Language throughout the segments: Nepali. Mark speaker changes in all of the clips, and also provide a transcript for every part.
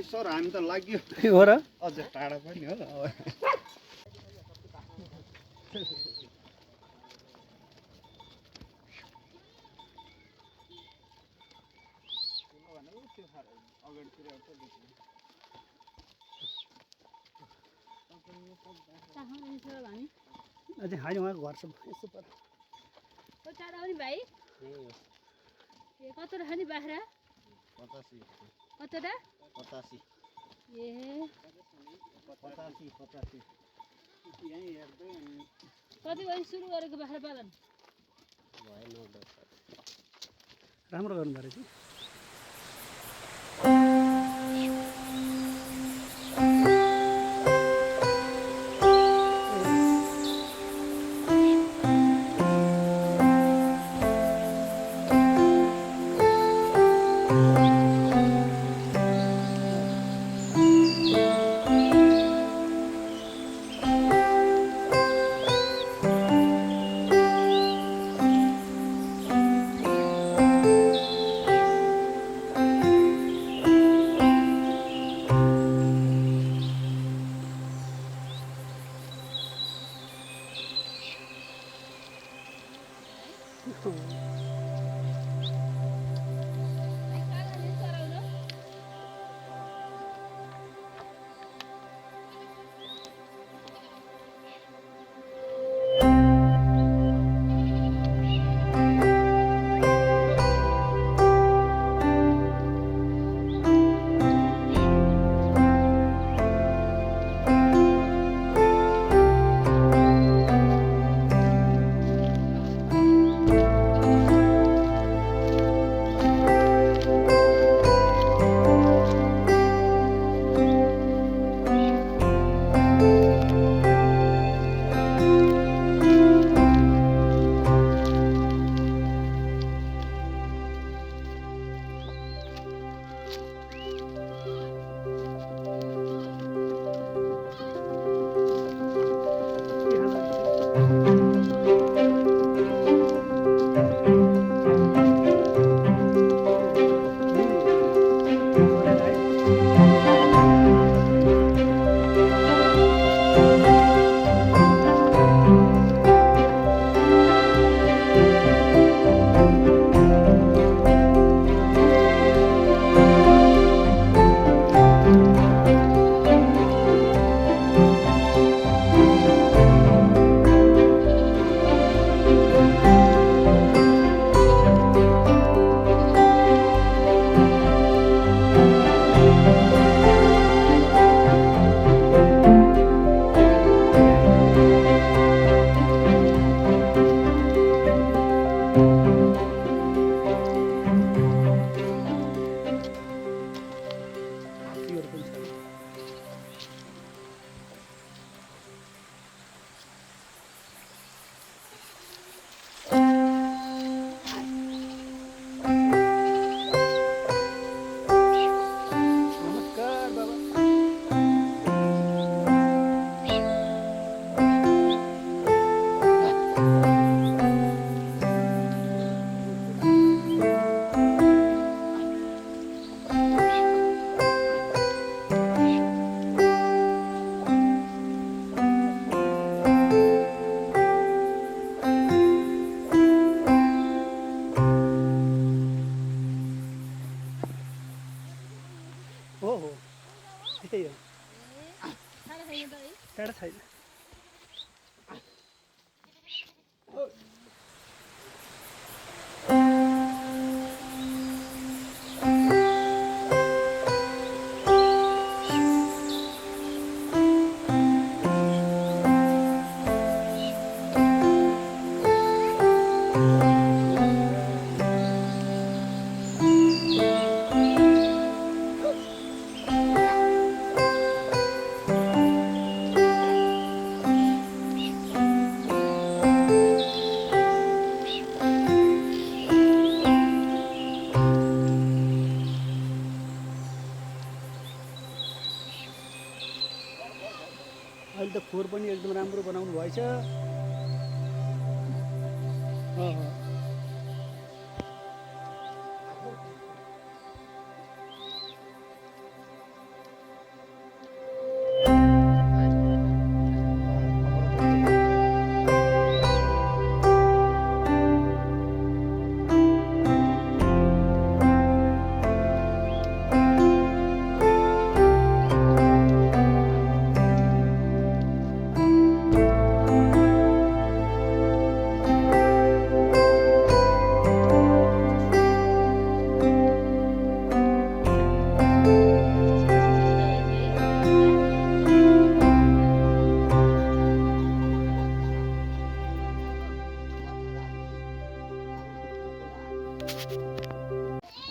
Speaker 1: सर हामी त लाग्यो
Speaker 2: हो र
Speaker 1: अझ टाढा पनि हो
Speaker 2: अझै होइन उहाँको घर सब यसो पर
Speaker 3: टाढा हो नि भाइ कत्रो छ नि बाख्रा
Speaker 1: 85
Speaker 3: कत्रोटा
Speaker 1: 85
Speaker 3: ए
Speaker 1: 85 यही हेर्दै
Speaker 3: कति बजी सुरु गरेको बाख्रा पालन
Speaker 2: राम्रो गर्नुभयो रहेछ टाढा छैन अहिले त खोर पनि एकदम राम्रो बनाउनु भएछ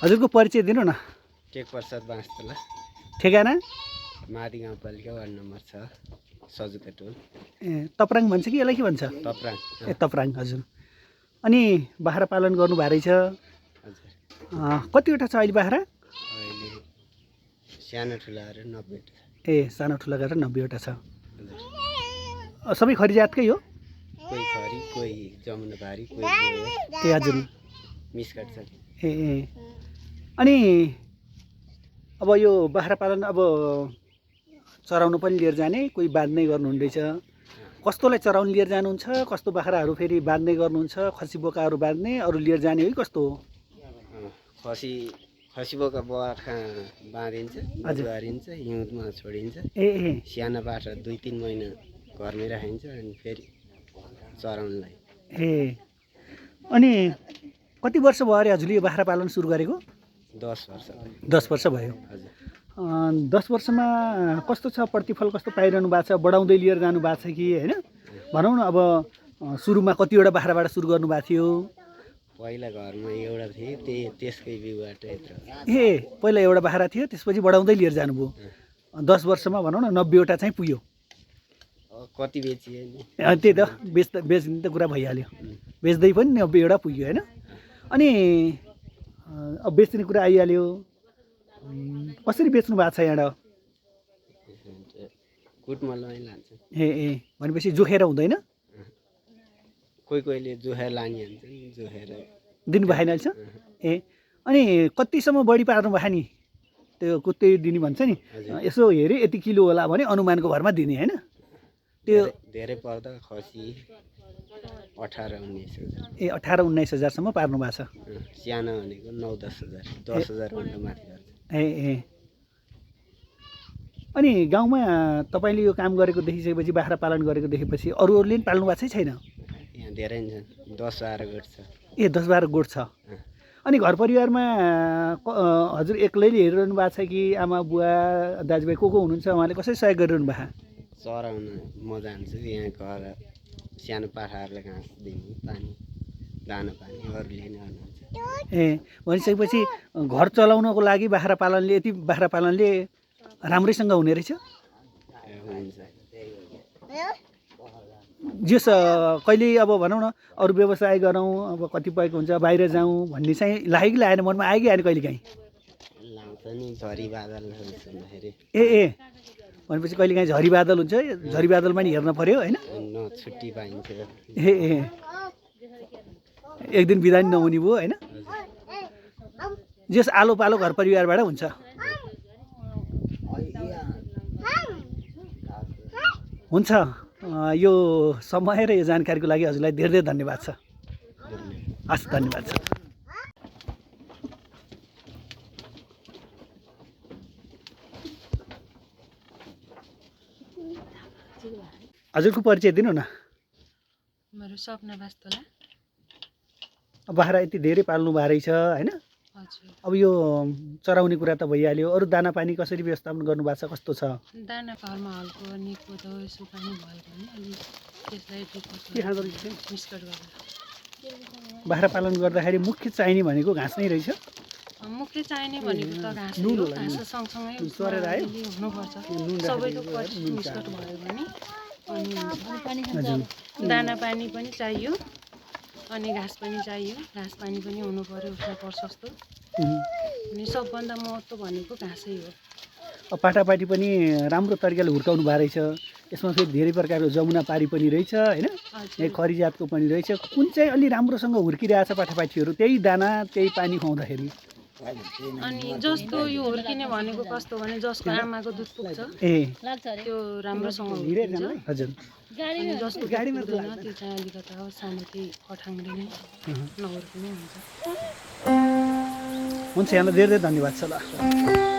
Speaker 2: हजुरको परिचय दिनु न।
Speaker 1: टेक प्रसाद बाँसतला,
Speaker 2: ठेगाना
Speaker 1: मादी गाउँपालिका वार्ड नम्बर 6 सजुका टोल।
Speaker 2: तप्राङ भन्छ कि यसलाई के भन्छ?
Speaker 1: तप्राङ।
Speaker 2: तप्राङ हजुर। अनि बाख्रा पालन गर्नुभएको रहेछ।
Speaker 1: हजुर।
Speaker 2: कतिवटा छ अहिले बाख्रा?
Speaker 1: अहिले सानो ठुलाहरू 90वटा।
Speaker 2: सानो ठुला गरेर 90वटा छ।
Speaker 1: हजुर।
Speaker 2: सबै खरी जातकै हो?
Speaker 1: कोही खरी, कोही जमुनाबारी, कोही
Speaker 2: हजुर
Speaker 1: मिसकट छ।
Speaker 2: अनि अब यो बाख्रा पालन अब चराउनु पनि लिएर जाने, कोही बाँध्नै गर्नुहुँदैछ। कस्तोलाई चराउनु लिएर जानुहुन्छ? कस्तो बाख्राहरू फेरि बाँध्नै गर्नुहुन्छ? खसी बोकाहरू बाँध्ने, अरू लिएर जाने हो कि कस्तो हो?
Speaker 1: खसी बोका बर्खा बाँधिन्छ, गुहारिन्छ, हिउँदमा छोडिन्छ। सानो बाख्रा 2-3 महिना घरमै राखिन्छ अनि फेरि चराउनलाई।
Speaker 2: अनि कति वर्ष भयो अरे हजुरले यो बाख्रा पालन सुरु गरेको?
Speaker 1: 10 वर्ष।
Speaker 2: 10 वर्ष भयो।
Speaker 1: हजुर।
Speaker 2: 10 वर्षमा कस्तो छ, प्रतिफल कस्तो पाइरहनु भएको छ? बढाउँदै लिएर जानु भएको छ कि होइन? भनौँ न, अब सुरुमा कतिवटा बाख्राबाट सुरु गर्नुभएको थियो?
Speaker 1: पहिला घरमा एउटा थियो, त्यसकै बिउबाट यत्रो।
Speaker 2: पहिला एउटा बाख्रा थियो, त्यसपछि बढाउँदै लिएर जानुभयो। 10 वर्षमा भनौँ न 90वटा चाहिँ पुग्यो।
Speaker 1: कति बेचियो नि?
Speaker 2: त्यही त, बेच्ने त कुरा भइहाल्यो। बेच्दै पनि 90वटा पुग्यो होइन? अनि अब बेच्ने कुरा आइहाल्यो। कसरी बेच्नु भएको छ यहाँबाट?
Speaker 1: कुटमलमै लान्छ।
Speaker 2: भनेपछि जोखेर हुँदैन?
Speaker 1: कोहीले जोखेर लाने हुन्छ नि, जोखेर
Speaker 2: दिनु भएन रहेछ। अनि कतिसम्म बढी पार्नु भयो नि? त्यो कुत्तै दिने भन्छ नि, यसो हेऱ्यो यति किलो होला भने अनुमानको भरमा दिने होइन? त्यो
Speaker 1: धेरै पर्दा खसी 18-19 हजार।
Speaker 2: 18-19 हजारसम्म पार्नु भएको छ।
Speaker 1: सानो भनेको 9-10 हजार, 10 हजारभन्दा माथि गर्छ।
Speaker 2: अनि गाउँमा तपाईँले यो काम गरेको देखिसकेपछि, बाख्रा पालन गरेको देखेपछि अरूहरूले पनि पाल्नु भएको छैन?
Speaker 1: यहाँ धेरै छन्, 10-12 गोठ छ।
Speaker 2: 10-12 गोठ छ। अनि घर परिवारमा हजुर एक्लैले हेरिरहनु भएको छ कि आमा बुवा दाजुभाइ को हुनुहुन्छ, उहाँले कसरी सहयोग गरिरहनु भएको?
Speaker 1: चराउन म जान्छु, यहाँ घर सानो पाठाहरूलाई घाँस दिने, पानी दाना पानी अरूले नै गर्नुहुन्छ।
Speaker 2: भनिसकेपछि घर चलाउनको लागि बाख्रा पालनले राम्रैसँग हुने रहेछ। जस कहिले अब भनौँ न अरू व्यवसाय गरौँ, अब कतिपयको हुन्छ बाहिर जाउँ भन्ने चाहिँ लाग्यो कि लागेन, मनमा आयो कि आएन कहिले काहीँ?
Speaker 1: लाउँछ नि, झरी बादल हुँदाखेरि।
Speaker 2: भनेपछि कहिले काहीँ झरी बादल हुन्छ, झरी बादलमा नि हेर्न पर्यो होइन?
Speaker 1: छुट्टी पाइन्छ।
Speaker 2: एक दिन बिदा नि नहुने भयो होइन? जस आलो पालो घर परिवारबाट हुन्छ। हुन्छ, यो समय र यो जानकारीको लागि हजुरलाई धेरै धेरै धन्यवाद छ। हस्, धन्यवाद छ। हजुरको परिचय दिनु न।
Speaker 3: मेरो सपना बास्तोला।
Speaker 2: बाख्रा यति धेरै पाल्नु भएको रहेछ होइन? अब यो चराउने कुरा त भइहाल्यो, अरू दाना पानी कसरी व्यवस्थापन गर्नुभएको छ, कस्तो छ?
Speaker 3: दाना घरमा हल्को अनि कोदो यसो पानी भयो भने अलि त्यसलाई
Speaker 2: के खाँदो रहेछ?
Speaker 3: मिक्सर गरेर।
Speaker 2: बाख्रा पालन गर्दाखेरि मुख्य चाहिने भनेको घाँस नै रहेछ।
Speaker 3: मुख्य चाहिने भनेको त घाँस हो, घाँस सँगसँगै
Speaker 2: चरेर आयो
Speaker 3: हुनुपर्छ। सबैको मिक्सर भयो भने अनि दाना पानी पनि चाहियो अनि घाँस पनि चाहियो। घाँस पानी पनि हुनु पर्यो, उसलाई प्रशस्त। अनि सबभन्दा महत्त्व भनेको घाँसै हो।
Speaker 2: पाटापाटी पनि राम्रो तरिकाले हुर्काउनु भएको रहेछ। यसमा फेरि धेरै प्रकारको जमुना पारी पनि रहेछ होइन, यहाँ खरी जातको पनि रहेछ। कुन चाहिँ अलि राम्रोसँग हुर्किरहेछ पाठापाठीहरू त्यही दाना त्यही पानी खुवाउँदाखेरि?
Speaker 3: अनि जस्तो यो हुर्किने भनेको कस्तो भने जसको आमाको दुध पुग्छ त्यो राम्रोसँग हुर्किन्छ।
Speaker 2: हजुर।
Speaker 3: अनि जसको गाडीमा पुग्दैन त्यो चाहिँ अलिकता सानो केही कठाङले नै नहुर्किने हुन्छ।
Speaker 2: हुन्छ, यहाँलाई धेरै धेरै धन्यवाद छ ल।